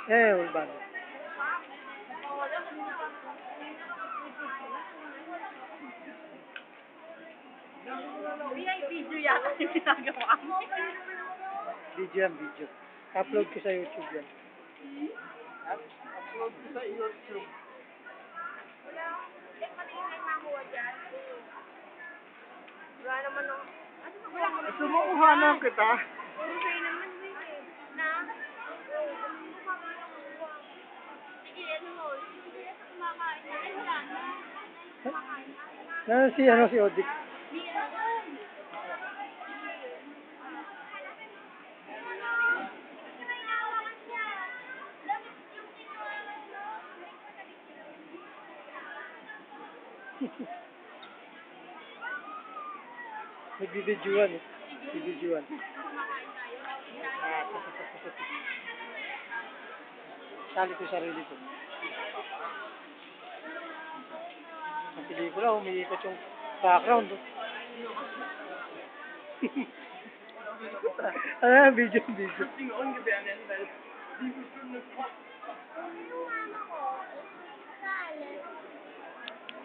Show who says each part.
Speaker 1: Eh, ulbado.
Speaker 2: Video yata yung ginagawa mo.
Speaker 1: Video yan, video. Upload ko sa YouTube yan.
Speaker 3: Upload ko sa YouTube.
Speaker 2: Wala naman nung...
Speaker 3: Sumukuhanan kita.
Speaker 2: Okay naman din eh. Na? Sige, ano mo? Hindi na kumakain na. Ay, wala na. Kumakain na.
Speaker 1: Si Odik.
Speaker 2: Hindi naman.
Speaker 1: Nagbibidyoan eh. Nagbibidyoan. Sali ko sarili ko. Ang pelikula, umiikot yung background. Oh. Video.
Speaker 3: Shooting on gabi, and then, di gusto nagpa.